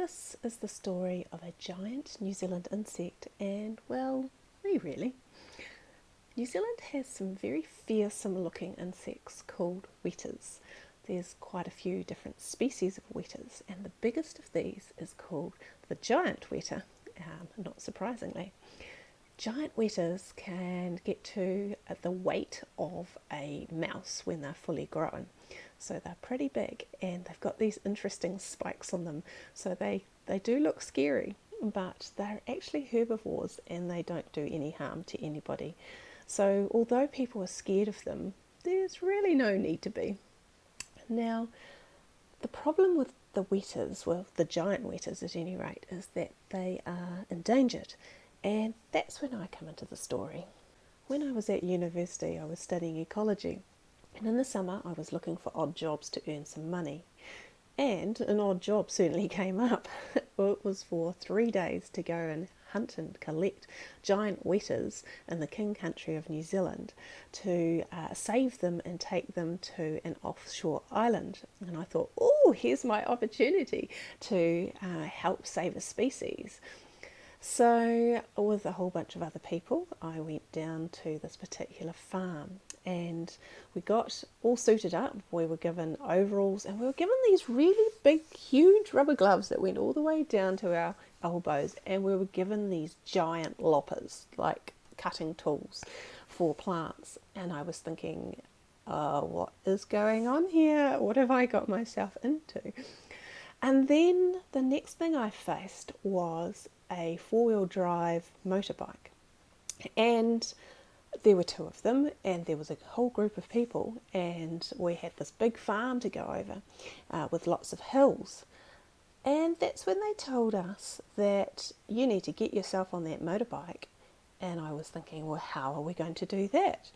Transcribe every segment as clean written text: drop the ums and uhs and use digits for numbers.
This is the story of a giant New Zealand insect, and well, me really. New Zealand has some very fearsome looking insects called wetas. There's quite a few different species of wetas, and the biggest of these is called the giant weta, not surprisingly. Giant wetas can get to the weight of a mouse when they're fully grown. So they're pretty big and they've got these interesting spikes on them. So they do look scary, but they're actually herbivores and they don't do any harm to anybody. So although people are scared of them, there's really no need to be. Now, the problem with the wetas, well, the giant wetas at any rate, is that they are endangered. And that's when I come into the story. When I was at university, I was studying ecology. And in the summer, I was looking for odd jobs to earn some money. And an odd job certainly came up. It was for 3 days to go and hunt and collect giant wetas in the King Country of New Zealand to save them and take them to an offshore island. And I thought, oh, here's my opportunity to help save a species. So, with a whole bunch of other people, I went down to this particular farm and we got all suited up. We were given overalls and we were given these really big, huge rubber gloves that went all the way down to our elbows, and we were given these giant loppers, like cutting tools for plants. And I was thinking, what is going on here? What have I got myself into? And then the next thing I faced was a four-wheel drive motorbike, and there were two of them, and there was a whole group of people, and we had this big farm to go over with lots of hills. And that's when they told us that you need to get yourself on that motorbike. And I was thinking, well, how are we going to do that?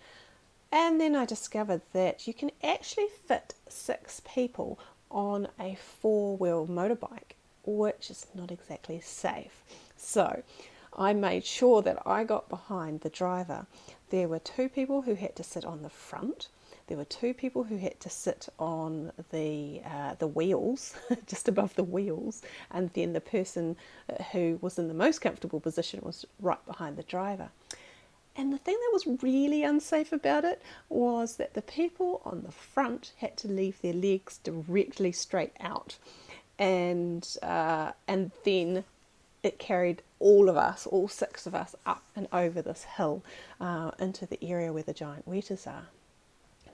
And then I discovered that you can actually fit 6 people on a four-wheel motorbike, which is not exactly safe. So I made sure that I got behind the driver. There were 2 people who had to sit on the front. There were 2 people who had to sit on the wheels, just above the wheels, and then the person who was in the most comfortable position was right behind the driver. And the thing that was really unsafe about it was that the people on the front had to leave their legs directly straight out, and then it carried all of us, all 6 of us, up and over this hill into the area where the giant wetas are.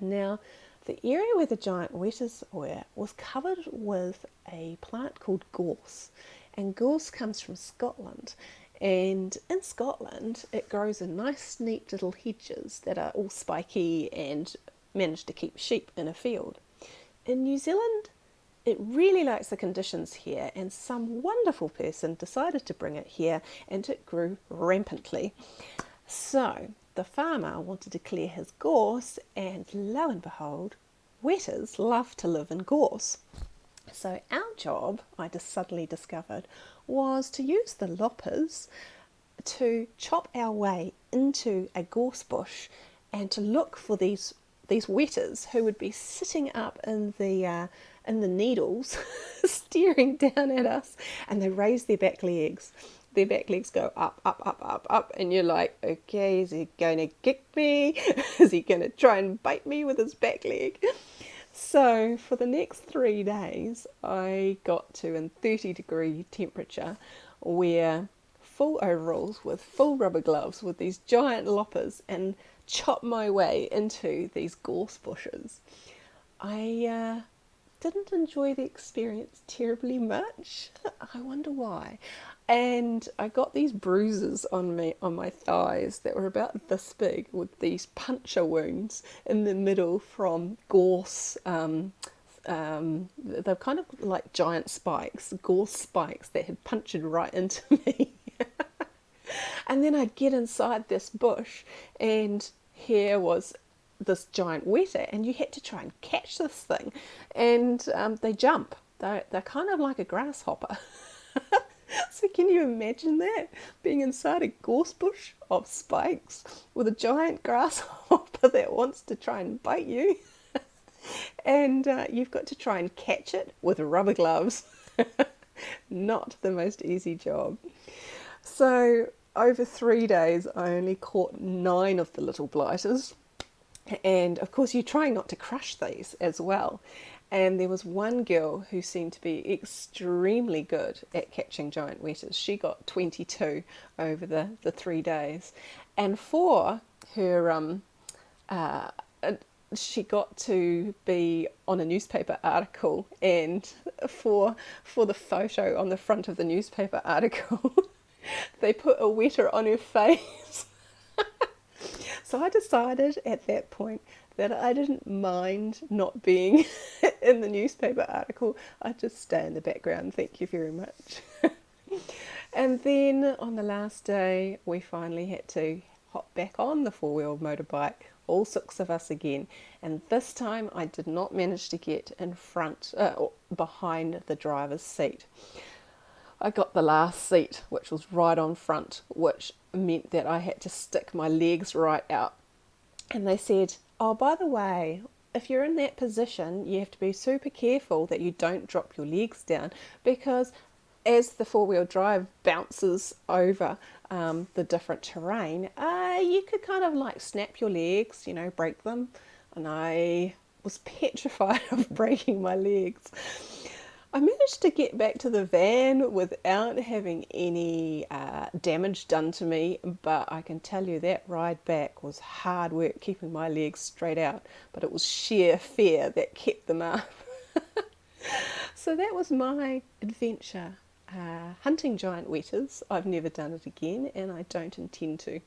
Now, the area where the giant wetas were was covered with a plant called gorse, and gorse comes from Scotland. And in Scotland, it grows in nice, neat little hedges that are all spiky and manage to keep sheep in a field. In New Zealand, it really likes the conditions here, and some wonderful person decided to bring it here, and it grew rampantly. So the farmer wanted to clear his gorse, and lo and behold, wetas love to live in gorse. So our job, I just suddenly discovered, was to use the loppers to chop our way into a gorse bush and to look for these wetas who would be sitting up in the needles, staring down at us, and they raise their back legs. Their back legs go up, up, up, up, up, and you're like, okay, is he going to kick me? Is he going to try and bite me with his back leg? So for the next 3 days, I got to in 30-degree temperature, wear full overalls with full rubber gloves with these giant loppers and chop my way into these gorse bushes. I didn't enjoy the experience terribly much. I wonder why. And I got these bruises on my thighs that were about this big, with these puncture wounds in the middle from gorse. They're kind of like giant spikes, gorse spikes that had punctured right into me. And then I'd get inside this bush, and here was this giant weta, and you had to try and catch this thing, and they jump. They're kind of like a grasshopper. So can you imagine that? Being inside a gorse bush of spikes with a giant grasshopper that wants to try and bite you. And you've got to try and catch it with rubber gloves. Not the most easy job. So over 3 days, I only caught 9 of the little blighters. And of course, you're trying not to crush these as well. And there was one girl who seemed to be extremely good at catching giant wetters. She got 22 over the 3 days. And for her, uh, she got to be on a newspaper article, and for the photo on the front of the newspaper article, they put a weta on her face. So I decided at that point that I didn't mind not being in the newspaper article. I'd just stay in the background, thank you very much. And then on the last day, we finally had to hop back on the four-wheel motorbike, all 6 of us again. And this time I did not manage to get in front, or behind the driver's seat. I got the last seat, which was right on front, which meant that I had to stick my legs right out. And they said, oh, by the way, if you're in that position, you have to be super careful that you don't drop your legs down, because as the four-wheel drive bounces over the different terrain, you could kind of like snap your legs, break them. And I was petrified of breaking my legs. I managed to get back to the van without having any damage done to me, but I can tell you that ride back was hard work keeping my legs straight out, but it was sheer fear that kept them up. So that was my adventure hunting giant wetters. I've never done it again, and I don't intend to.